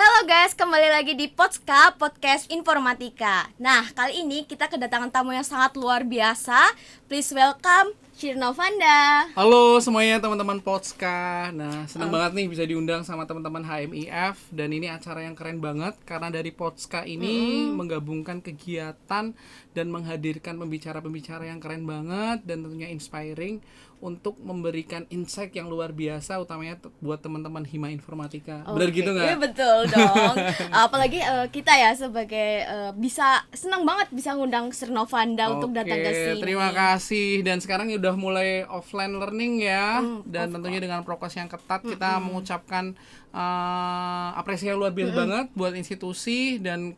Halo guys, kembali lagi di Potska, Podcast Informatika. Nah, kali ini kita kedatangan tamu yang sangat luar biasa. Please welcome Shirno Vanda. Halo semuanya teman-teman Potska. Nah, senang banget nih bisa diundang sama teman-teman HMIF. Dan ini acara yang keren banget karena dari Potska ini menggabungkan kegiatan dan menghadirkan pembicara-pembicara yang keren banget dan tentunya inspiring untuk memberikan insight yang luar biasa, utamanya buat teman-teman Hima Informatika. Benar gitu nggak? Iya betul dong. Apalagi kita ya sebagai senang banget bisa ngundang Shirno Vanda untuk datang ke sini. Terima kasih. Dan sekarang udah mulai offline learning ya, dan tentunya dengan prokes yang ketat kita mengucapkan apresiasi luar biasa banget buat institusi. Dan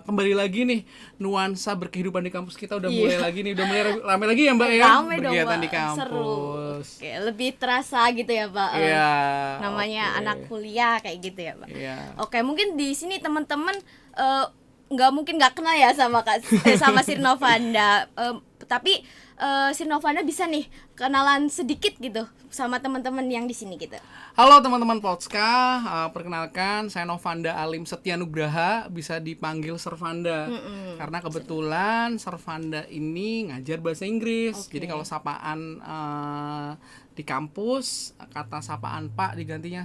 kembali lagi nih, nuansa berkehidupan di kampus kita udah mulai lagi nih, udah mulai rame lagi ya Mbak ya, Rame dong, berkegiatan Mbak. di kampus. Seru. Oke, lebih terasa gitu ya Pak. Iya, Namanya anak kuliah kayak gitu ya Pak. Iya. Oke, mungkin di sini teman-teman nggak kenal ya sama sama Shirno Vanda. Tapi Shirno Vanda bisa nih kenalan sedikit gitu sama teman-teman yang di sini gitu. Halo teman-teman Potska, perkenalkan saya Novanda Alim Setyanugraha, bisa dipanggil Servanda. Karena kebetulan Servanda ini ngajar bahasa Inggris. Jadi kalau sapaan di kampus, kata sapaan Pak digantinya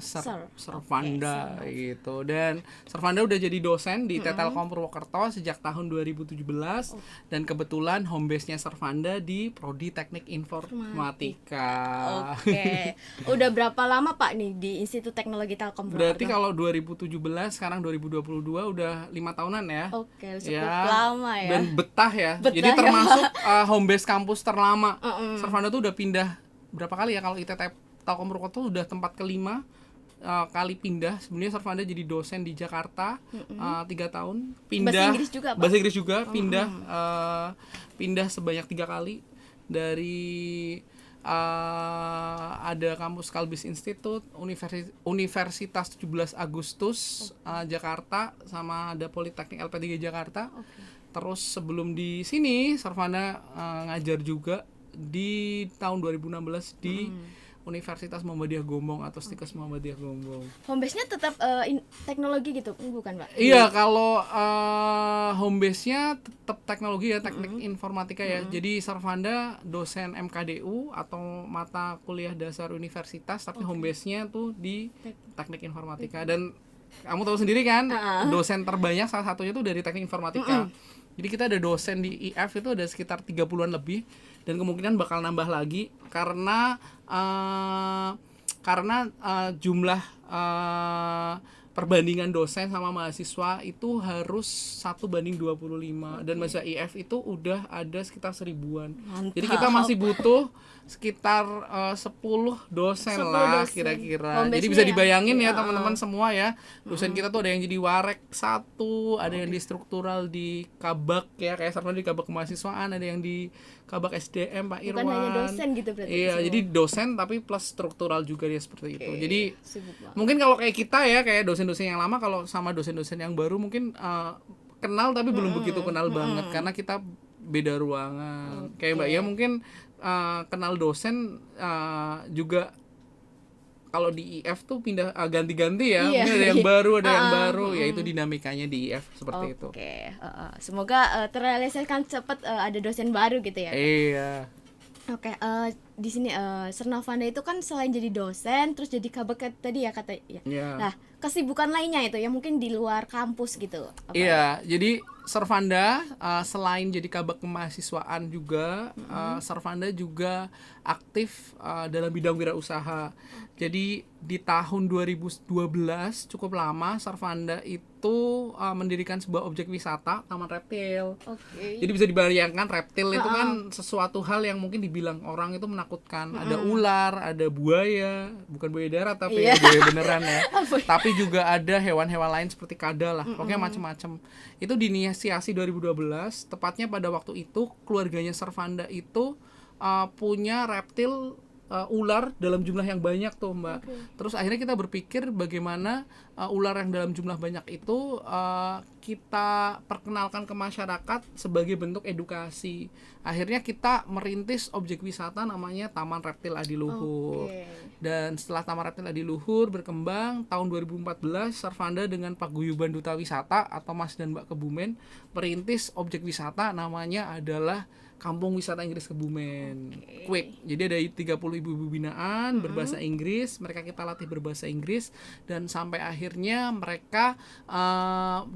Servanda gitu. Dan Servanda udah jadi dosen di Telkom Purwokerto sejak tahun 2017 dan kebetulan home base-nya Servanda di Prodi Teknik Informatika. Oke. Udah berapa lama Pak nih di Institut Teknologi Telkom Purwokerto? Berarti kalau 2017 sekarang 2022 udah 5 tahunan ya. Oke, cukup lama ya. Dan betah ya. Betah jadi ya. termasuk home base kampus terlama. Servanda tuh udah pindah berapa kali ya, kalau ITT Telkom Purwokerto udah tempat kelima kali pindah. Sebenarnya Servanda jadi dosen di Jakarta 3 tahun. Pindah Bahasa Inggris juga, Pak? Bahasa Inggris juga pindah pindah sebanyak 3 kali dari ada kampus Kalbis Institute, Universitas 17 Agustus Jakarta, sama ada Politeknik LP3 Jakarta. Terus sebelum di sini Servanda ngajar juga di tahun 2016 di Universitas Muhammadiyah Gombong atau Stikes Muhammadiyah Gombong. Home base-nya tetap teknologi gitu, bukan Pak? Iya, kalau home base-nya tetap teknologi ya, teknik informatika ya. Jadi Servanda dosen MKDU atau mata kuliah dasar universitas, tapi home base-nya tuh di teknik informatika. Dan kamu tahu sendiri kan, dosen terbanyak salah satunya tuh dari teknik informatika. Jadi kita ada dosen di IF itu ada sekitar 30-an lebih, dan kemungkinan bakal nambah lagi karena jumlah perbandingan dosen sama mahasiswa itu harus 1:25, dan mahasiswa IF itu udah ada sekitar 1000-an. Mantap. Jadi kita masih butuh sekitar 10 dosen 10 lah dosen. kira-kira. Home Jadi base-nya bisa ya? dibayangin ya teman-teman semua ya. Dosen kita tuh ada yang jadi warek 1, ada yang di struktural di Kabak ya, kayak Servanda di Kabak Kemahasiswaan, ada yang di Kabak SDM Pak Irwan. Bukan hanya dosen gitu berarti. Iya, semua. jadi dosen tapi plus struktural juga dia seperti itu. Jadi Sibuk banget. mungkin kalau kayak kita ya, kayak dosen-dosen yang lama, kalau sama dosen-dosen yang baru mungkin kenal tapi belum begitu kenal banget karena kita beda ruangan. Kayak Mbak ya mungkin kenal dosen juga kalau di IF tuh pindah ganti-ganti ya. Iya. Mungkin ada yang baru, ada yang baru, ya itu dinamikanya di IF seperti itu. Oke, semoga terrealisasikan cepat ada dosen baru gitu ya. Iya. Oke, di sini Shirno Vanda itu kan selain jadi dosen, terus jadi kabak tadi ya kata ya. Iya. Nah, kesibukan lainnya itu yang mungkin di luar kampus gitu. Apa? Iya, jadi Servanda selain jadi kabak kemahasiswaan juga, Servanda juga aktif dalam bidang wirausaha. Jadi di tahun 2012 cukup lama Servanda itu mendirikan sebuah objek wisata Taman Reptil. Oke. Jadi bisa dibayangkan reptil itu kan sesuatu hal yang mungkin dibilang orang itu menakutkan. Ada ular, ada buaya, bukan buaya darat tapi ya buaya beneran ya. Tapi juga ada hewan-hewan lain seperti kada lah. Pokoknya macam-macam. Itu diinisiasi 2012, tepatnya pada waktu itu keluarganya Servanda itu punya reptil ular dalam jumlah yang banyak tuh Mbak. Terus akhirnya kita berpikir bagaimana ular yang dalam jumlah banyak itu kita perkenalkan ke masyarakat sebagai bentuk edukasi. Akhirnya kita merintis objek wisata namanya Taman Reptil Adiluhur. Dan setelah Taman Reptil Adiluhur berkembang, tahun 2014 Servanda dengan Paguyuban Duta Wisata atau Mas dan Mbak Kebumen merintis objek wisata namanya adalah Kampung Wisata Inggris Kebumen, Quick. Jadi ada 30 ibu-ibu binaan berbahasa Inggris, mereka kita latih berbahasa Inggris dan sampai akhirnya mereka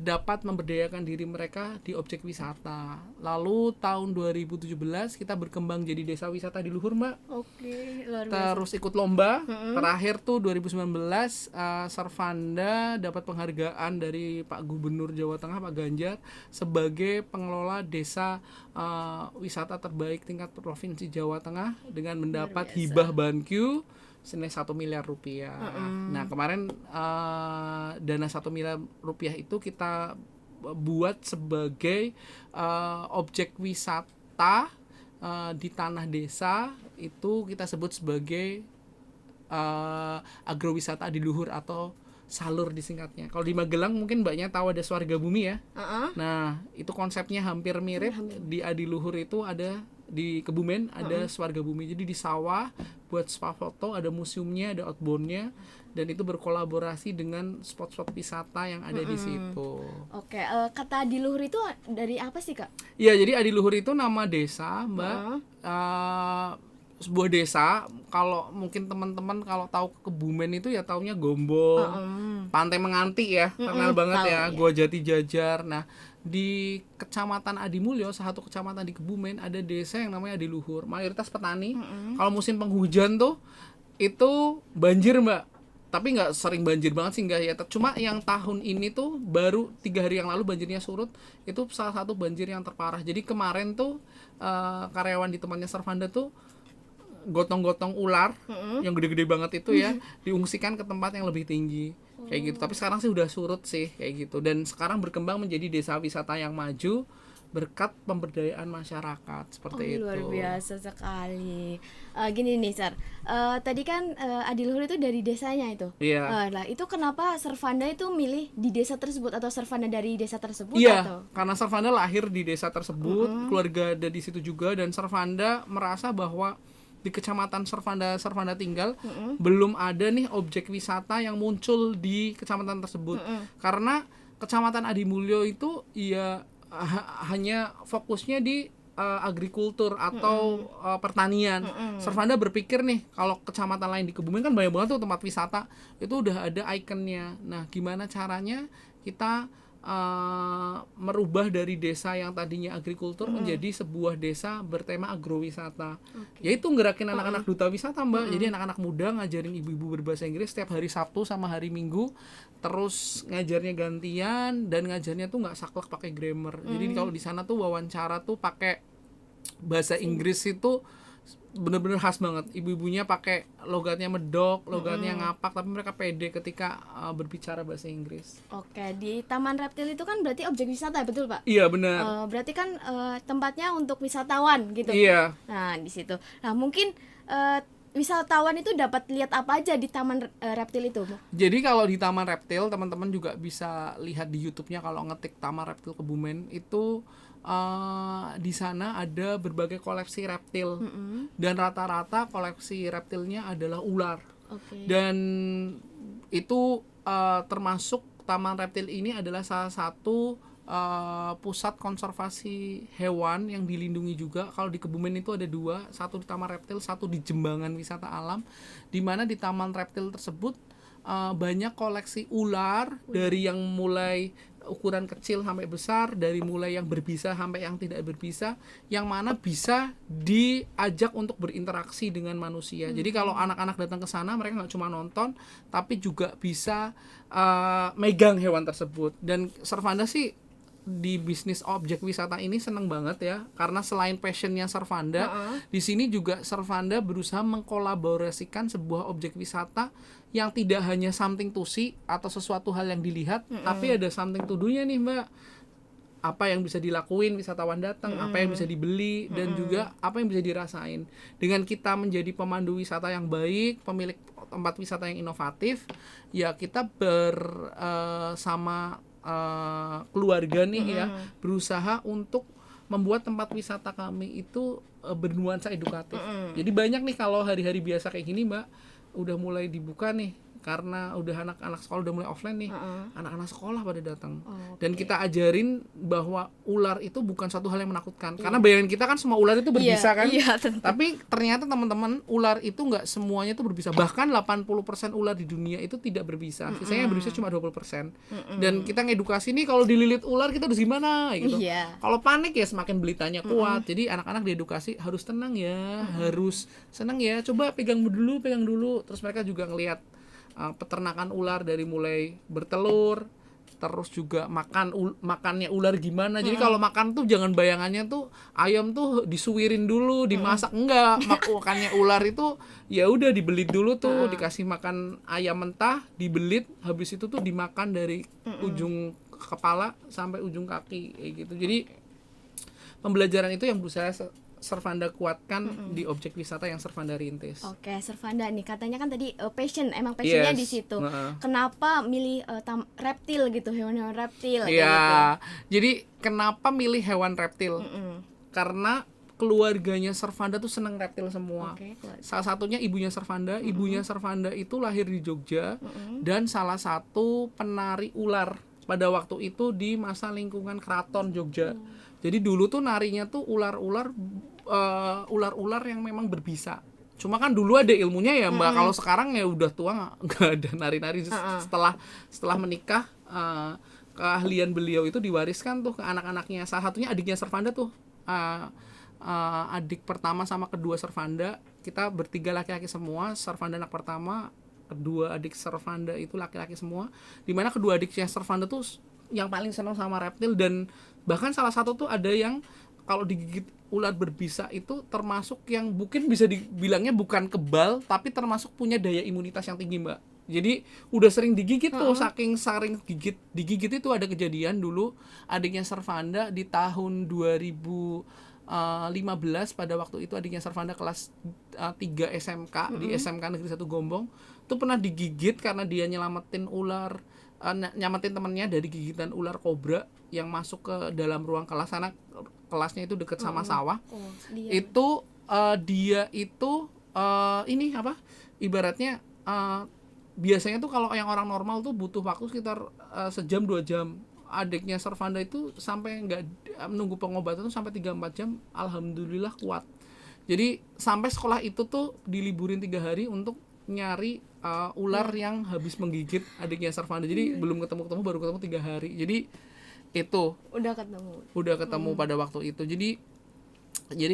dapat memberdayakan diri mereka di objek wisata. Lalu tahun 2017 kita berkembang jadi desa wisata di Luhur, Mbak. Luar biasa. Terus ikut lomba. Terakhir tuh 2019 Servanda dapat penghargaan dari Pak Gubernur Jawa Tengah Pak Ganjar sebagai pengelola desa wisata terbaik tingkat provinsi Jawa Tengah dengan mendapat hibah BANQ senilai 1 miliar rupiah. Nah kemarin dana 1 miliar rupiah itu kita buat sebagai objek wisata di tanah desa, itu kita sebut sebagai agrowisata adiluhur atau salur disingkatnya. Kalau di Magelang mungkin mbaknya tahu ada Swarga Bumi ya. Nah itu konsepnya hampir mirip. Di Adiluhur itu ada, di Kebumen ada Swarga Bumi. Jadi di sawah buat spa foto, ada museumnya, ada outboundnya, dan itu berkolaborasi dengan spot-spot wisata yang ada di situ. Oke, kata Adiluhur itu dari apa sih Kak? Iya, jadi Adiluhur itu nama desa, Mbak. Sebuah desa, kalau mungkin teman-teman kalau tahu Kebumen itu ya taunya Gombong, Pantai Menganti ya, terkenal banget ya, Gua Jati Jajar. Nah, di Kecamatan Adimulyo, satu kecamatan di Kebumen, ada desa yang namanya Adiluhur. Mayoritas petani. Kalau musim penghujan tuh itu banjir, Mbak. Tapi nggak sering banjir banget sih, nggak ya. Cuma yang tahun ini tuh baru 3 hari yang lalu banjirnya surut. Itu salah satu banjir yang terparah. Jadi kemarin tuh karyawan di tempatnya Servanda tuh gotong-gotong ular yang gede-gede banget itu ya, diungsikan ke tempat yang lebih tinggi kayak gitu. Tapi sekarang sih udah surut sih kayak gitu, dan sekarang berkembang menjadi desa wisata yang maju berkat pemberdayaan masyarakat seperti itu. Luar biasa sekali. Gini nih Sar, tadi kan Adiluhur itu dari desanya itu. Iya. Lah itu kenapa Servanda itu milih di desa tersebut, atau Servanda dari desa tersebut? Iya, atau? karena Servanda lahir di desa tersebut, keluarga ada di situ juga, dan Servanda merasa bahwa di kecamatan Servanda tinggal belum ada nih objek wisata yang muncul di kecamatan tersebut. Karena kecamatan Adimulyo itu ya hanya fokusnya di agrikultur atau pertanian. Servanda berpikir nih, kalau kecamatan lain di Kebumen kan banyak banget tuh tempat wisata, itu udah ada ikonnya. Nah, gimana caranya kita merubah dari desa yang tadinya agrikultur menjadi sebuah desa bertema agrowisata. Yaitu ngerakin anak-anak duta wisata, Mbak. Jadi anak-anak muda ngajarin ibu-ibu berbahasa Inggris setiap hari Sabtu sama hari Minggu. Terus ngajarnya gantian, dan ngajarnya tuh nggak saklek pakai grammar. Jadi kalau di sana tuh wawancara tuh pakai bahasa Inggris itu bener-bener khas banget. Ibu-ibunya pakai logatnya medok, logatnya ngapak, tapi mereka pede ketika berbicara bahasa Inggris. Oke, di Taman Reptil itu kan berarti objek wisata, betul Pak? Iya benar. Berarti kan tempatnya untuk wisatawan gitu. Iya. Nah di situ. Nah mungkin wisatawan itu dapat lihat apa aja di Taman Reptil itu? Jadi kalau di Taman Reptil, teman-teman juga bisa lihat di YouTube-nya, kalau ngetik Taman Reptil Kebumen itu di sana ada berbagai koleksi reptil, dan rata-rata koleksi reptilnya adalah ular. Dan itu termasuk Taman Reptil ini adalah salah satu pusat konservasi hewan yang dilindungi juga. Kalau di Kebumen itu ada 2, satu di Taman Reptil, satu di Jembangan Wisata Alam, di mana di Taman Reptil tersebut banyak koleksi ular, dari yang mulai ukuran kecil sampai besar, dari mulai yang berbisa sampai yang tidak berbisa, yang mana bisa diajak untuk berinteraksi dengan manusia. Jadi kalau anak-anak datang ke sana, mereka nggak cuma nonton, tapi juga bisa megang hewan tersebut. Dan Servanda sih di bisnis objek wisata ini seneng banget ya, karena selain passionnya Servanda, di sini juga Servanda berusaha mengkolaborasikan sebuah objek wisata yang tidak hanya something to see atau sesuatu hal yang dilihat, tapi ada something to do-nya nih Mbak. apa yang bisa dilakuin wisatawan datang, apa yang bisa dibeli, dan juga apa yang bisa dirasain. Dengan kita menjadi pemandu wisata yang baik, pemilik tempat wisata yang inovatif, ya kita bersama keluarga nih ya, berusaha untuk membuat tempat wisata kami itu bernuansa edukatif. Jadi banyak nih kalau hari-hari biasa kayak gini Mbak, udah mulai dibuka nih, karena udah anak-anak sekolah udah mulai offline nih, anak-anak sekolah pada datang. Dan kita ajarin bahwa ular itu bukan suatu hal yang menakutkan, karena bayangan kita kan semua ular itu berbisa kan, tapi ternyata teman-teman, ular itu nggak semuanya itu berbisa. Bahkan 80% ular di dunia itu tidak berbisa, sisanya berbisa cuma 20%. Dan kita ngedukasi nih, kalau dililit ular kita harus gimana gitu. Kalau panik ya semakin belitanya kuat. Jadi anak-anak diedukasi harus tenang ya, harus senang ya, coba pegang dulu. Terus mereka juga ngelihat peternakan ular dari mulai bertelur, terus juga makannya ular gimana. Jadi kalau makan tuh jangan bayangannya tuh ayam tuh disuwirin dulu, dimasak, enggak. Makannya ular itu ya udah dibelit dulu tuh, dikasih makan ayam mentah, dibelit, habis itu tuh dimakan dari ujung kepala sampai ujung kaki kayak gitu. Jadi pembelajaran itu yang berusaha Servanda kuatkan di objek wisata yang Servanda rintis. Oke, Servanda nih katanya kan tadi passionnya di situ. Kenapa milih reptil gitu, hewan-hewan reptil? Iya. Jadi kenapa milih hewan reptil? Karena keluarganya Servanda tuh seneng reptil semua. Salah satunya ibunya Servanda. Ibunya Servanda itu lahir di Jogja dan salah satu penari ular pada waktu itu di masa lingkungan Keraton Jogja. Jadi dulu tuh narinya tuh ular-ular yang memang berbisa. Cuma kan dulu ada ilmunya ya Mbak. Kalau sekarang ya udah tua nggak ada nari-nari. Setelah menikah, keahlian beliau itu diwariskan tuh ke anak-anaknya. Salah satunya adiknya Servanda tuh, adik pertama sama kedua Servanda. Kita bertiga laki-laki semua. Servanda anak pertama, kedua adik Servanda itu laki-laki semua. Dimana kedua adiknya Servanda tuh yang paling senang sama reptil, dan bahkan salah satu tuh ada yang kalau digigit ular berbisa itu termasuk yang mungkin bisa dibilangnya bukan kebal, tapi termasuk punya daya imunitas yang tinggi Mbak. Jadi udah sering digigit tuh, saking sering digigit itu ada kejadian dulu adiknya Servanda di tahun 2015, pada waktu itu adiknya Servanda kelas 3 SMK di SMK Negeri 1 Gombong itu pernah digigit karena dia nyelamatin temannya dari gigitan ular kobra yang masuk ke dalam ruang kelas. Karena kelasnya itu dekat sama sawah. Itu dia itu ini apa? Ibaratnya biasanya tuh kalau yang orang normal tuh butuh waktu sekitar sejam 2 jam. Adiknya Servanda itu sampai nggak menunggu pengobatan tuh sampai 3-4 jam. Alhamdulillah kuat. Jadi sampai sekolah itu tuh diliburin 3 hari untuk nyari ular yang habis menggigit adiknya Servanda. Jadi belum ketemu baru ketemu 3 hari. Jadi itu udah ketemu pada waktu itu. Jadi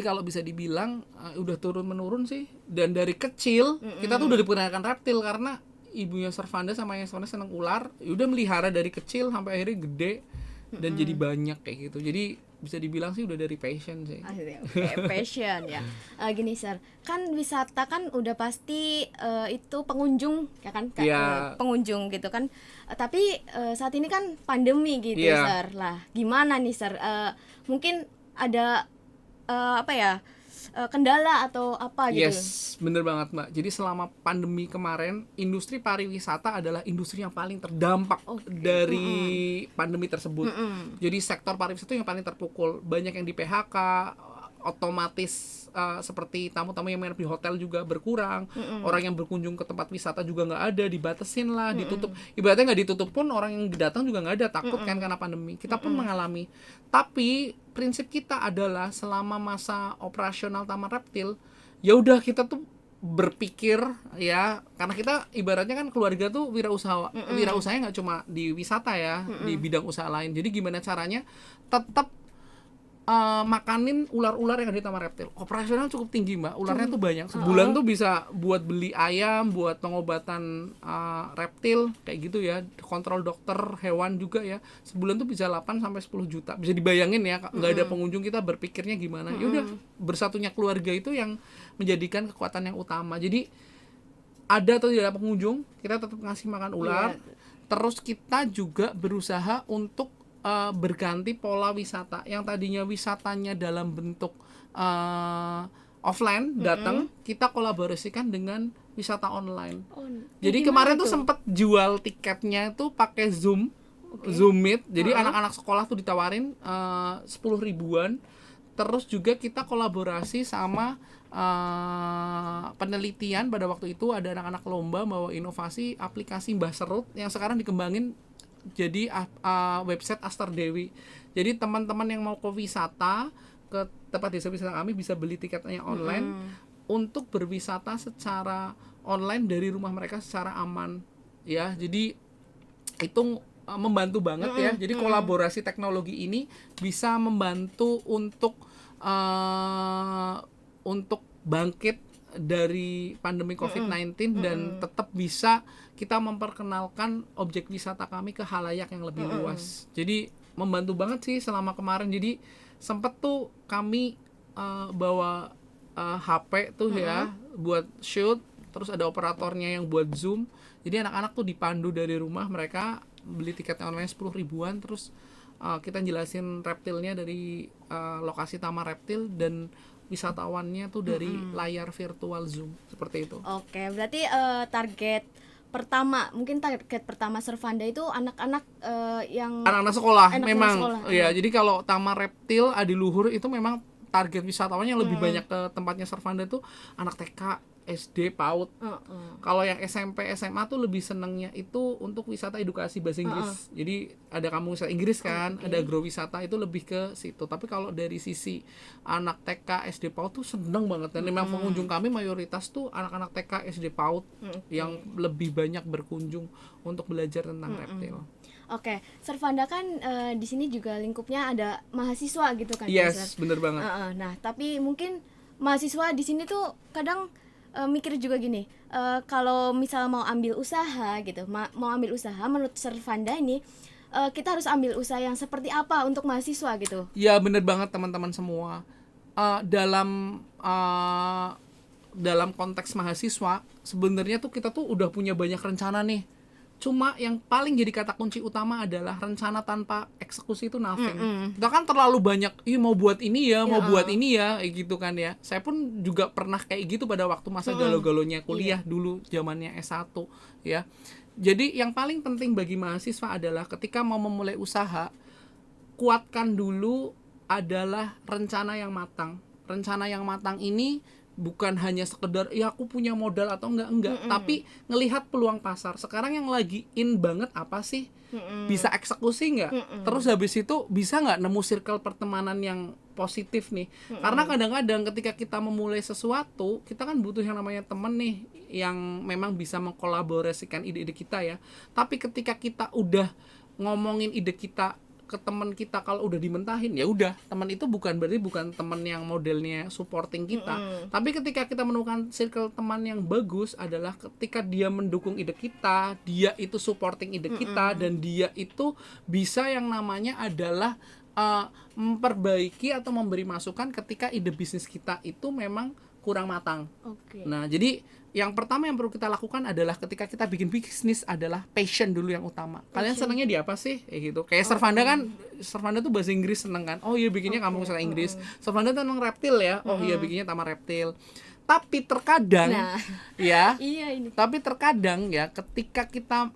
kalau bisa dibilang udah turun menurun sih. Dan dari kecil kita tuh udah diperkenalkan reptil karena ibunya Servanda sama yang Servanda seneng ular. Udah melihara dari kecil sampai akhirnya gede dan jadi banyak kayak gitu. Jadi bisa dibilang sih udah dari passion sih. Passion ya. Gini Sir, kan wisata kan udah pasti itu pengunjung ya kan, pengunjung gitu kan. Tapi saat ini kan pandemi gitu Sir. Lah, gimana nih Sir? Mungkin ada kendala atau apa gitu? Yes, bener banget Mbak. Jadi selama pandemi kemarin, industri pariwisata adalah industri yang paling terdampak dari pandemi tersebut. Jadi sektor pariwisata yang paling terpukul. Banyak yang di PHK, otomatis seperti tamu-tamu yang menginap di hotel juga berkurang. Orang yang berkunjung ke tempat wisata juga nggak ada, dibatasin lah, ditutup. Ibaratnya nggak ditutup pun orang yang datang juga nggak ada, takut kan karena pandemi. Kita pun mengalami. Tapi prinsip kita adalah selama masa operasional Taman Reptil, ya udah kita tuh berpikir ya, karena kita ibaratnya kan keluarga tuh wirausahanya nggak cuma di wisata ya, di bidang usaha lain. Jadi gimana caranya tetap makanin ular-ular yang ada di Taman Reptil. Operasional cukup tinggi Mbak, ularnya tuh banyak. Sebulan tuh bisa buat beli ayam, buat pengobatan reptil kayak gitu ya, kontrol dokter hewan juga ya. Sebulan tuh bisa 8 sampai 10 juta. Bisa dibayangin ya, nggak ada pengunjung kita berpikirnya gimana. Ya udah, bersatunya keluarga itu yang menjadikan kekuatan yang utama. Jadi ada atau tidak ada pengunjung, kita tetap ngasih makan ular. Terus kita juga berusaha untuk berganti pola wisata. Yang tadinya wisatanya dalam bentuk offline datang, kita kolaborasikan dengan wisata online. Jadi kemarin tuh sempet jual tiketnya itu pakai Zoom Meet. Jadi anak-anak sekolah tuh ditawarin 10 ribuan. Terus juga kita kolaborasi sama penelitian. Pada waktu itu ada anak-anak lomba bawa inovasi aplikasi Mbah Serut yang sekarang dikembangin jadi website Aster Dewi. Jadi teman-teman yang mau ke wisata, ke tempat desa wisata kami bisa beli tiketnya online untuk berwisata secara online dari rumah mereka secara aman ya. Jadi itu membantu banget ya. Jadi kolaborasi teknologi ini bisa membantu untuk bangkit dari pandemi COVID-19 dan tetap bisa kita memperkenalkan objek wisata kami ke khalayak yang lebih luas. Jadi membantu banget sih selama kemarin. Jadi sempet tuh kami bawa HP tuh ya buat shoot, terus ada operatornya yang buat Zoom. Jadi anak-anak tuh dipandu dari rumah, mereka beli tiketnya online 10 ribuan, terus kita jelasin reptilnya dari lokasi Taman Reptil dan wisatawannya tuh dari layar virtual Zoom, seperti itu. Oke, berarti target pertama Servanda itu anak-anak yang anak-anak sekolah memang sekolah. Ya, jadi kalau Taman Reptil Adiluhur itu memang target wisatawan yang lebih banyak ke tempatnya Servanda itu anak TK, SD, PAUD. Kalau yang SMP, SMA tuh lebih senengnya itu untuk wisata edukasi bahasa Inggris. Jadi ada kampung wisata Inggris kan, ada agrowisata, itu lebih ke situ. Tapi kalau dari sisi anak TK, SD, PAUD tuh seneng banget. Dan memang pengunjung kami mayoritas tuh anak-anak TK, SD, PAUD yang lebih banyak berkunjung untuk belajar tentang reptil. Oke, Servanda kan di sini juga lingkupnya ada mahasiswa gitu kan? Yes, bener banget. Nah, tapi mungkin mahasiswa di sini tuh kadang mikir juga gini, kalau misal mau ambil usaha gitu, mau ambil usaha menurut Servanda ini kita harus ambil usaha yang seperti apa untuk mahasiswa gitu? Ya bener banget teman-teman semua. Dalam konteks mahasiswa sebenarnya tuh kita tuh udah punya banyak rencana nih. Cuma yang paling jadi kata kunci utama adalah rencana tanpa eksekusi itu nothing. Kita kan terlalu banyak, mau buat ini ya, mau buat ini ya, gitu kan ya. Saya pun juga pernah kayak gitu pada waktu masa galau-galonya kuliah dulu, zamannya S1 ya. Jadi yang paling penting bagi mahasiswa adalah ketika mau memulai usaha, kuatkan dulu adalah rencana yang matang. Rencana yang matang ini bukan hanya sekedar aku punya modal atau enggak, tapi ngelihat peluang pasar. Sekarang yang lagi in banget apa sih? Bisa eksekusi enggak? Terus habis itu bisa enggak nemu circle pertemanan yang positif nih? Karena kadang-kadang ketika kita memulai sesuatu, kita kan butuh yang namanya temen nih yang memang bisa mengkolaborasikan ide-ide kita ya. Tapi ketika kita udah ngomongin ide kita ke teman kita, kalau udah dimentahin ya udah, teman itu berarti bukan teman yang modelnya supporting kita. Tapi ketika kita menemukan circle teman yang bagus adalah ketika dia mendukung ide kita, dia itu supporting ide kita, dan dia itu bisa yang namanya adalah memperbaiki atau memberi masukan ketika ide bisnis kita itu memang kurang matang. Nah, jadi yang pertama yang perlu kita lakukan adalah ketika kita bikin bisnis adalah passion dulu yang utama. Kalian senangnya di apa sih? Gitu. Kayak Servanda kan, Servanda tuh bahasa Inggris seneng kan. Oh iya bikinnya kampung wisata Inggris. Servanda tuh tentang reptil ya. Oh iya bikinnya Taman Reptil. Tapi terkadang tapi terkadang ya ketika kita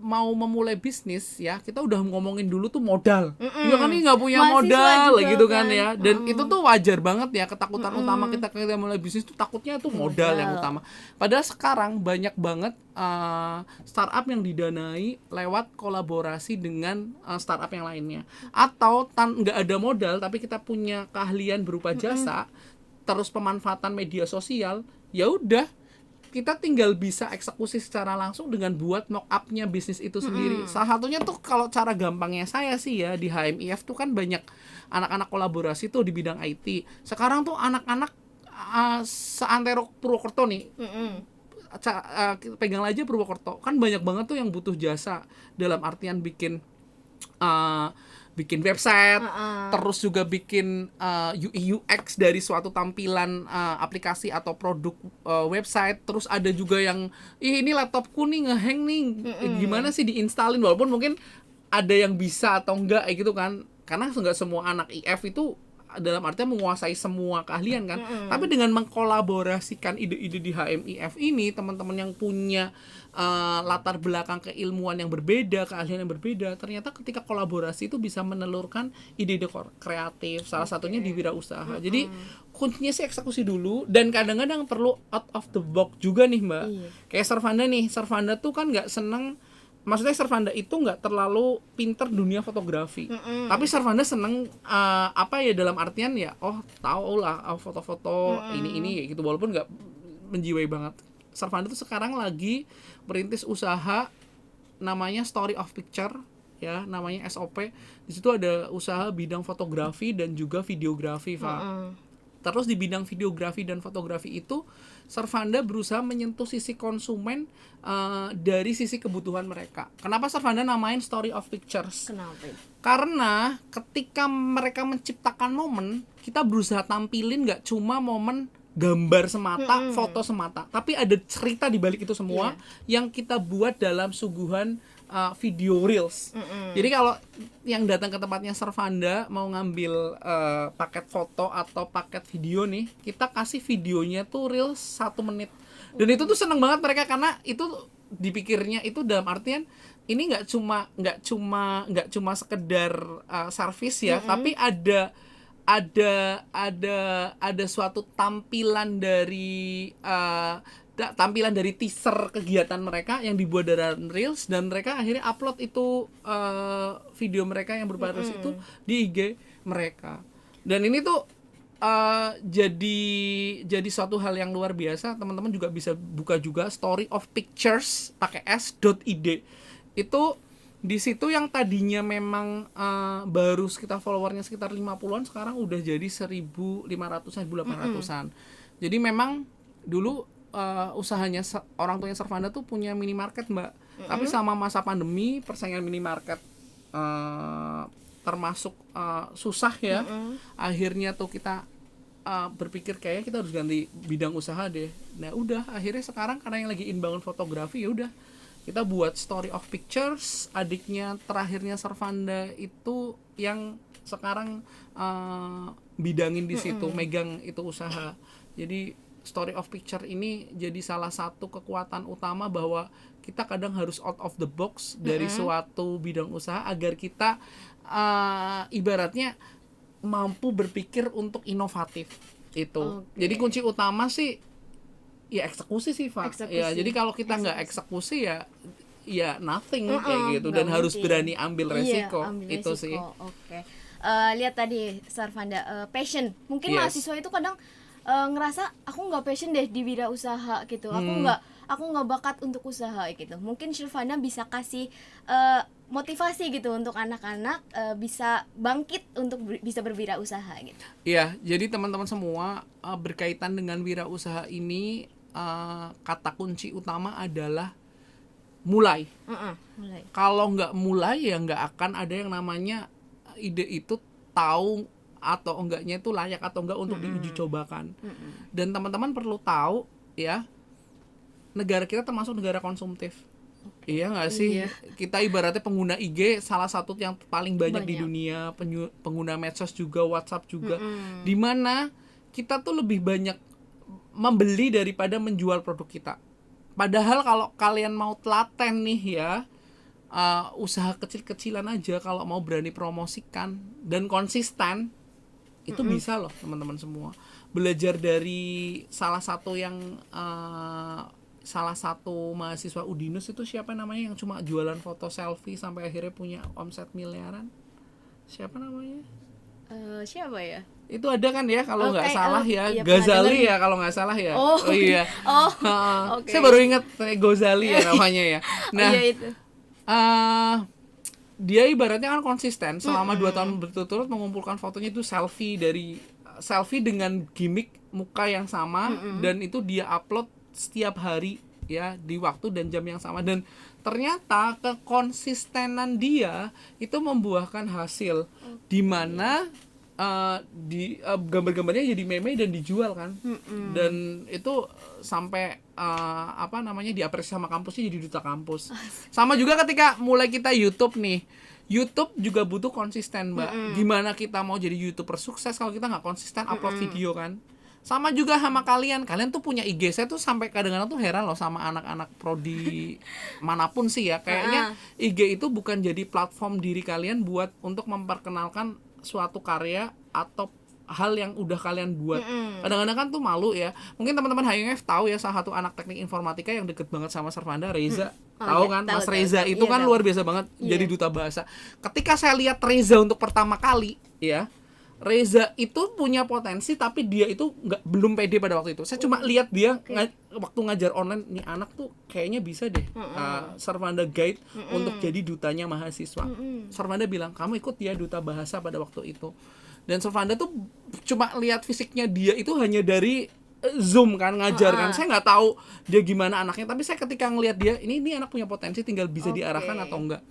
mau memulai bisnis ya, kita udah ngomongin dulu tuh modal. Ya kan ini nggak punya modal gitu kan ya. Dan itu tuh wajar banget ya, ketakutan utama kita mulai bisnis tuh takutnya tuh modal yang utama. Padahal sekarang banyak banget startup yang didanai lewat kolaborasi dengan startup yang lainnya. Atau nggak ada modal tapi kita punya keahlian berupa jasa, terus pemanfaatan media sosial, ya udah kita tinggal bisa eksekusi secara langsung dengan buat mock up-nya bisnis itu sendiri. Salah satunya tuh kalau cara gampangnya saya sih ya, di HMIF tuh kan banyak anak-anak kolaborasi tuh di bidang IT. Sekarang tuh anak-anak seantero Purwokerto nih, pegang aja Purwokerto, kan banyak banget tuh yang butuh jasa dalam artian bikin website, terus juga bikin UI UX dari suatu tampilan aplikasi atau produk website. Terus ada juga yang ini laptopku nih ngehang nih, gimana sih diinstalin, walaupun mungkin ada yang bisa atau enggak gitu kan, karena nggak semua anak IF itu dalam artian menguasai semua keahlian kan. Tapi dengan mengkolaborasikan ide-ide di HMIF ini, teman-teman yang punya latar belakang keilmuan yang berbeda, keahlian yang berbeda, ternyata ketika kolaborasi itu bisa menelurkan ide-ide kreatif, salah satunya di wirausaha. Jadi kuncinya sih eksekusi dulu, dan kadang-kadang perlu out of the box juga nih Mbak. Kayak Servanda nih, Servanda tuh kan nggak seneng, maksudnya Servanda itu nggak terlalu pinter dunia fotografi, tapi Servanda seneng apa ya, dalam artian ya, tahu lah foto-foto ini gitu, walaupun nggak menjiwai banget. Servanda tuh sekarang lagi merintis usaha namanya Story of Picture, ya, namanya SOP. Di situ ada usaha bidang fotografi dan juga videografi, Pak. Terus di bidang videografi dan fotografi itu, Servanda berusaha menyentuh sisi konsumen dari sisi kebutuhan mereka. Kenapa Servanda namain Story of Pictures? Kenapa? Karena ketika mereka menciptakan momen, kita berusaha tampilin nggak cuma momen gambar semata, foto semata, tapi ada cerita di balik itu semua yang kita buat dalam suguhan video reels. Jadi kalau yang datang ke tempatnya Servanda mau ngambil paket foto atau paket video nih, kita kasih videonya tuh reels 1 menit. Dan itu tuh seneng banget mereka, karena itu dipikirnya itu dalam artian ini nggak cuma sekedar service ya, tapi ada suatu tampilan dari teaser kegiatan mereka yang dibuat dari reels, dan mereka akhirnya upload itu video mereka yang berupa reels itu di IG mereka. Dan ini tuh jadi suatu hal yang luar biasa. Teman-teman juga bisa buka juga Story of Pictures pakai s.id. Itu di situ yang tadinya memang baru sekitar followernya sekitar 50-an, sekarang udah jadi 1.500-an, 1.800-an. Jadi memang dulu usahanya orang tuanya Servanda tuh punya minimarket, Mbak. Tapi sama masa pandemi, persaingan minimarket termasuk susah ya. Akhirnya tuh kita berpikir kayaknya kita harus ganti bidang usaha deh. Nah udah, akhirnya sekarang karena yang lagi inbound fotografi, ya udah kita buat Story of Pictures. Adiknya terakhirnya Servanda itu yang sekarang bidangin di situ, megang itu usaha. Jadi Story of Picture ini jadi salah satu kekuatan utama bahwa kita kadang harus out of the box dari suatu bidang usaha agar kita ibaratnya mampu berpikir untuk inovatif itu. Jadi kunci utama sih ya eksekusi sih, Pak. Ya, jadi kalau kita nggak eksekusi ya nothing kayak gitu, dan harus berani ambil resiko. Itu sih. Oke. Lihat tadi Servanda passion. Mungkin mahasiswa itu kadang ngerasa aku nggak passion deh di wirausaha gitu. Aku nggak bakat untuk usaha gitu. Mungkin Servanda bisa kasih motivasi gitu untuk anak-anak bisa bangkit untuk bisa berwirausaha gitu. Iya, jadi teman-teman semua berkaitan dengan wirausaha ini, kata kunci utama adalah mulai. Kalau nggak mulai ya nggak akan ada yang namanya ide itu tahu atau enggaknya itu layak atau enggak untuk diuji cobakan. Dan teman-teman perlu tahu ya, negara kita termasuk negara konsumtif. Iya nggak sih? Kita ibaratnya pengguna IG salah satu yang paling banyak di dunia, pengguna medsos juga, WhatsApp juga, dimana kita tuh lebih banyak membeli daripada menjual produk kita. Padahal kalau kalian mau telaten nih ya, usaha kecil-kecilan aja kalau mau berani promosikan dan konsisten, itu bisa loh teman-teman semua. Belajar dari salah satu mahasiswa Udinus itu, siapa namanya, yang cuma jualan foto selfie sampai akhirnya punya omset miliaran, siapa namanya? Siapa ya? Itu ada kan ya, kalau nggak salah ya, Ghazali ya kalau nggak salah ya. Iya. Okay. Saya baru ingat Ghazali ya namanya ya. Nah, itu. Dia ibaratnya kan konsisten selama 2 tahun berturut-turut mengumpulkan fotonya itu selfie dengan gimmick muka yang sama, dan itu dia upload setiap hari ya, di waktu dan jam yang sama, dan ternyata kekonsistenan dia itu membuahkan hasil, di mana gambar-gambarnya jadi meme dan dijual kan. Dan itu sampai diapresiasi sama kampusnya, jadi duta kampus. Sama juga ketika mulai kita YouTube nih. YouTube juga butuh konsisten, Mbak. Gimana kita mau jadi YouTuber sukses kalau kita nggak konsisten upload video kan? Sama juga sama kalian tuh punya IG. Saya tuh sampai kadang-kadang tuh heran loh sama anak-anak prodi manapun sih ya. Kayaknya IG itu bukan jadi platform diri kalian buat untuk memperkenalkan suatu karya atau hal yang udah kalian buat. Kadang-kadang kan tuh malu ya. Mungkin teman-teman HIMF tahu ya, salah satu anak teknik informatika yang deket banget sama Servanda, Reza. Tahu kan? Mas Reza itu kan luar biasa banget jadi duta bahasa. Ketika saya lihat Reza untuk pertama kali ya, Reza itu punya potensi tapi dia itu belum pede pada waktu itu. Saya cuma lihat dia waktu ngajar online, nih anak tuh kayaknya bisa deh Servanda guide untuk jadi dutanya mahasiswa. Servanda bilang, kamu ikut ya duta bahasa pada waktu itu. Dan Servanda tuh cuma lihat fisiknya dia itu hanya dari Zoom kan, ngajar kan. Saya nggak tahu dia gimana anaknya, tapi saya ketika ngelihat dia, ini anak punya potensi, tinggal bisa diarahkan atau enggak.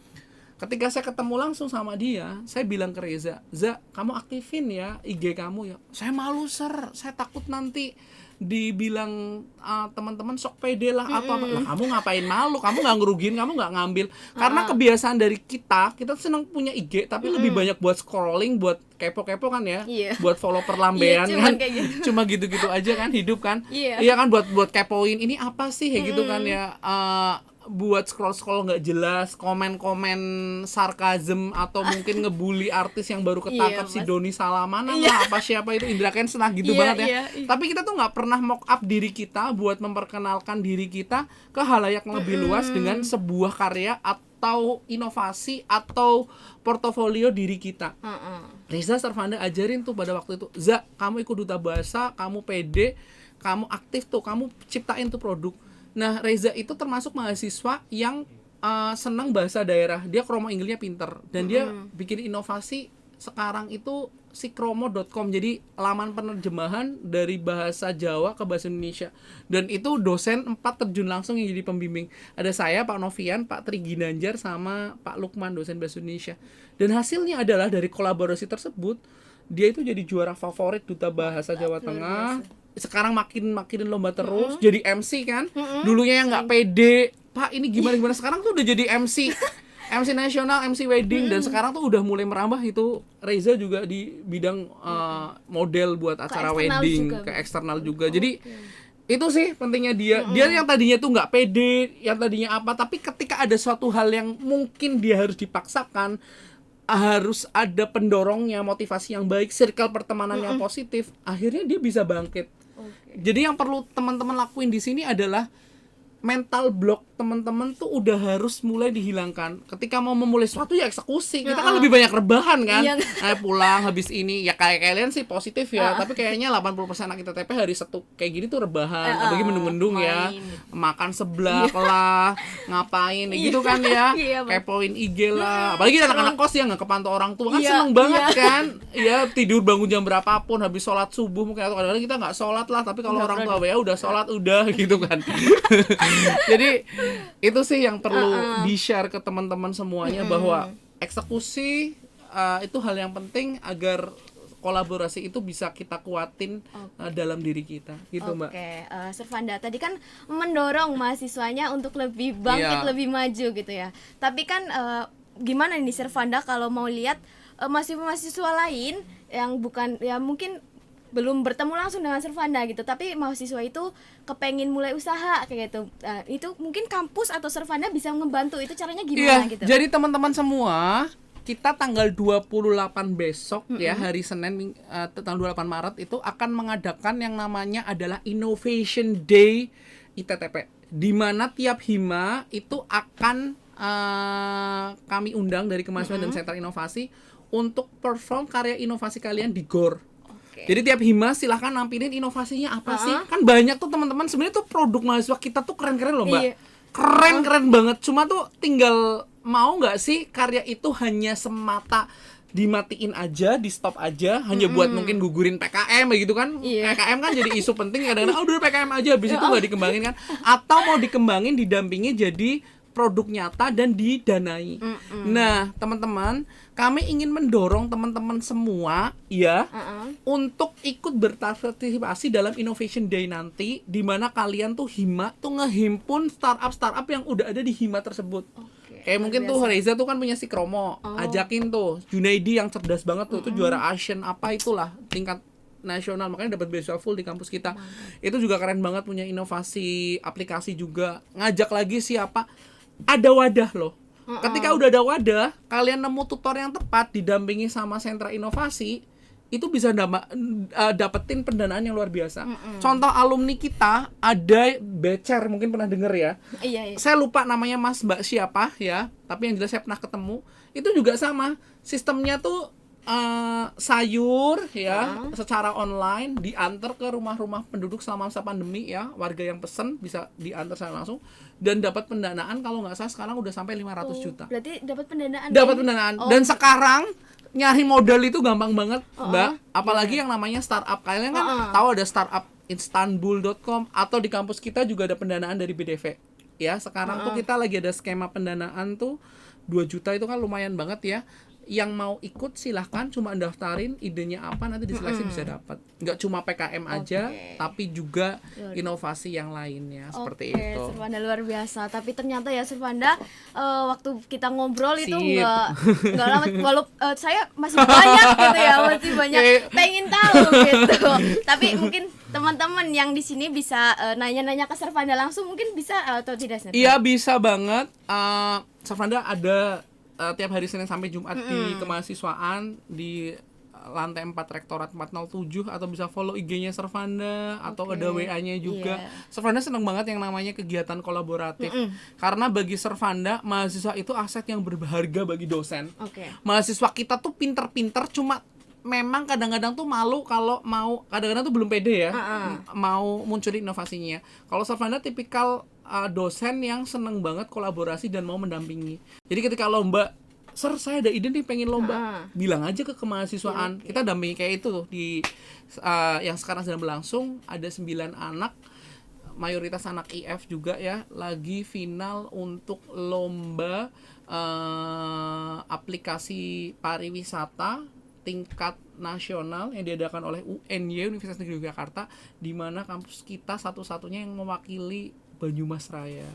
Ketika saya ketemu langsung sama dia, saya bilang ke Reza, kamu aktifin ya IG kamu ya. Saya malu saya takut nanti dibilang teman-teman sok pede lah atau apa. Lah kamu ngapain malu? Kamu nggak ngerugiin, kamu nggak ngambil. Karena kebiasaan dari kita senang punya IG, tapi lebih banyak buat scrolling, buat kepo-kepo kan ya, buat follow perlambean kan, cuma gitu-gitu aja kan hidup kan, iya kan, buat kepoin ini apa sih kayak gitu kan ya, buat scroll nggak jelas, komen-komen sarkasm atau mungkin ngebully artis yang baru ketangkap si Doni Salamana lah, apa siapa itu, Indra Kents lah gitu banget ya. Tapi kita tuh nggak pernah mock up diri kita buat memperkenalkan diri kita ke halayak yang lebih luas dengan sebuah karya atau inovasi atau portofolio diri kita. Reza Servanda ajarin tuh pada waktu itu, kamu ikut duta bahasa, kamu pede, kamu aktif tuh, kamu ciptain tuh produk. Nah, Reza itu termasuk mahasiswa yang senang bahasa daerah. Dia kromo Inggrisnya pinter dan dia bikin inovasi sekarang itu si kromo.com, jadi laman penerjemahan dari bahasa Jawa ke bahasa Indonesia. Dan itu dosen 4 terjun langsung yang jadi pembimbing. Ada saya, Pak Novian, Pak Tri Ginanjar, sama Pak Lukman, dosen bahasa Indonesia. Dan hasilnya adalah dari kolaborasi tersebut, dia itu jadi juara favorit duta bahasa Jawa Tengah. Sekarang makin lomba terus, jadi MC kan. Dulunya yang nggak pede, Pak ini gimana, sekarang tuh udah jadi MC nasional, MC wedding, dan sekarang tuh udah mulai merambah itu. Reza juga di bidang model buat acara wedding, ke eksternal juga. Jadi itu sih pentingnya dia. Dia yang tadinya tuh nggak pede, yang tadinya apa, tapi ketika ada suatu hal yang mungkin dia harus dipaksakan, harus ada pendorongnya, motivasi yang baik, circle pertemanan yang positif, akhirnya dia bisa bangkit. Jadi yang perlu teman-teman lakuin di sini adalah mental block teman-teman tuh udah harus mulai dihilangkan. Ketika mau memulai sesuatu ya eksekusi. Kita kan lebih banyak rebahan kan. Pulang habis ini ya kayak kalian sih positif ya, tapi kayaknya 80% anak ITTP hari Sabtu kayak gini tuh rebahan. Apalagi mendung-mendung ya. Makan seblak lah, ngapain gitu kan ya. Kepoin IG lah. Apalagi anak-anak kos yang enggak kepantau orang tua kan seneng banget kan. Ya tidur bangun jam berapapun, habis sholat subuh mungkin, atau kadang-kadang kita enggak sholat lah, tapi kalau orang tua ya udah sholat udah gitu kan. Jadi itu sih yang perlu di-share ke teman-teman semuanya, bahwa eksekusi itu hal yang penting agar kolaborasi itu bisa kita kuatin dalam diri kita gitu, Mbak. Servanda tadi kan mendorong mahasiswanya untuk lebih bangkit, lebih maju gitu ya. Tapi kan gimana nih Servanda kalau mau lihat mahasiswa lain yang bukan ya mungkin belum bertemu langsung dengan Servanda gitu, tapi mahasiswa itu kepengin mulai usaha kayak gitu, itu mungkin kampus atau Servanda bisa membantu, itu caranya gimana gitu? Jadi teman-teman semua, kita tanggal 28 besok ya, hari Senin tanggal 28 Maret itu akan mengadakan yang namanya adalah Innovation Day ITTP, di mana tiap hima itu akan kami undang dari Kemahasiswaan dan Sentra Inovasi untuk perform karya inovasi kalian di GOR. Jadi tiap hima silahkan nampilin inovasinya apa sih. Kan banyak tuh teman-teman, sebenarnya tuh produk mahasiswa kita tuh keren-keren loh, Mbak. Keren-keren banget. Cuma tuh tinggal mau nggak sih karya itu hanya semata dimatiin aja, di stop aja, hanya buat mungkin gugurin PKM begitu kan. PKM kan jadi isu penting, kadang-kadang udah PKM aja, habis itu nggak dikembangin kan. Atau mau dikembangin, didampingi jadi produk nyata dan didanai. Nah, teman-teman, kami ingin mendorong teman-teman semua ya untuk ikut berpartisipasi dalam Innovation Day nanti, di mana kalian tuh hima tuh ngehimpun startup yang udah ada di hima tersebut. Kayak luar mungkin tuh biasa. Reza tuh kan punya si Kromo, ajakin tuh Junaidi yang cerdas banget tuh, itu juara Asian apa itulah tingkat nasional, makanya dapat beasiswa full di kampus kita. Itu juga keren banget, punya inovasi aplikasi juga. Ngajak lagi siapa? Ada wadah loh. Ketika udah ada wadah, kalian nemu tutor yang tepat didampingi sama sentra inovasi, itu bisa dapetin pendanaan yang luar biasa. Contoh alumni kita ada Becer, mungkin pernah denger ya. Iya. Saya lupa namanya Mas Mbak siapa ya, tapi yang jelas saya pernah ketemu. Itu juga sama, sistemnya tuh sayur ya secara online diantar ke rumah-rumah penduduk selama masa pandemi ya, warga yang pesen bisa diantar secara langsung dan dapat pendanaan kalau nggak salah sekarang udah sampai 500 juta. Berarti dapat pendanaan. Dapat pendanaan. Dan sekarang nyari modal itu gampang banget, Mbak. Apalagi yang namanya startup. Kalian kan tahu ada startup Istanbul.com, atau di kampus kita juga ada pendanaan dari BDV. Ya, sekarang tuh kita lagi ada skema pendanaan tuh 2 juta, itu kan lumayan banget ya. Yang mau ikut silahkan, cuma daftarin idenya apa, nanti diseleksi bisa dapat. Nggak cuma PKM aja, tapi juga inovasi yang lainnya seperti itu. Surfanda luar biasa. Tapi ternyata ya Surfanda, waktu kita ngobrol itu Sip. nggak lama. Walaupun saya masih banyak gitu ya, masih banyak pengen tahu gitu. Tapi mungkin teman-teman yang di sini bisa nanya-nanya ke Surfanda langsung, mungkin bisa atau tidak? Surfanda? Iya, bisa banget. Surfanda ada tiap hari Senin sampai Jumat di kemahasiswaan di lantai 4 Rektorat 407, atau bisa follow IG-nya Surfanda atau ada WA-nya juga. Surfanda seneng banget yang namanya kegiatan kolaboratif. Karena bagi Surfanda, mahasiswa itu aset yang berharga bagi dosen. Mahasiswa kita tuh pinter-pinter, cuma memang kadang-kadang tuh malu kalau mau, kadang-kadang tuh belum pede ya mau munculin inovasinya. Kalau Surfanda tipikal dosen yang seneng banget kolaborasi dan mau mendampingi. Jadi ketika lomba, Sir, saya ada ide nih pengen lomba, bilang aja ke kemahasiswaan. Kita dampingi kayak itu tuh di yang sekarang sedang berlangsung. Ada 9 anak, mayoritas anak IF juga ya, lagi final untuk lomba aplikasi pariwisata tingkat nasional yang diadakan oleh UNY, Universitas Negeri Yogyakarta, di mana kampus kita satu-satunya yang mewakili Banyumas Raya.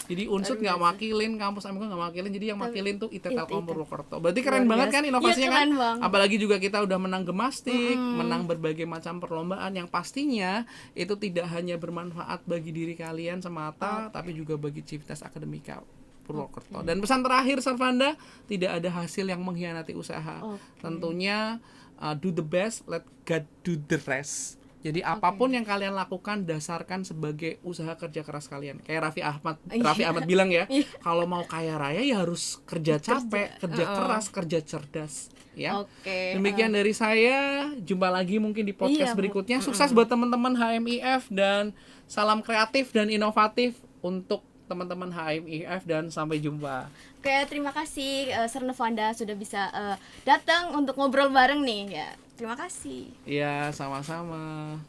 Jadi Unsud nggak wakilin, kampus AMK nggak wakilin, jadi yang wakilin tuh IT Telkom Purwokerto. Berarti keren banget kan inovasinya kan? Apalagi juga kita udah menang Gemastik, menang berbagai macam perlombaan yang pastinya itu tidak hanya bermanfaat bagi diri kalian semata, tapi juga bagi Civitas Akademika Purwokerto. Dan pesan terakhir Surfanda, tidak ada hasil yang mengkhianati usaha. Tentunya do the best, let God do the rest. Jadi apapun yang kalian lakukan, dasarkan sebagai usaha kerja keras kalian. Kayak Raffi Ahmad bilang ya, kalau mau kaya raya ya harus kerja capek, kerja keras, kerja cerdas. Ya. Demikian dari saya. Jumpa lagi mungkin di podcast berikutnya. Sukses buat teman-teman HMIF, dan salam kreatif dan inovatif untuk teman-teman HMIF, dan sampai jumpa. Oke, terima kasih Sir Novanda sudah bisa datang untuk ngobrol bareng nih ya. Terima kasih. Iya, sama-sama.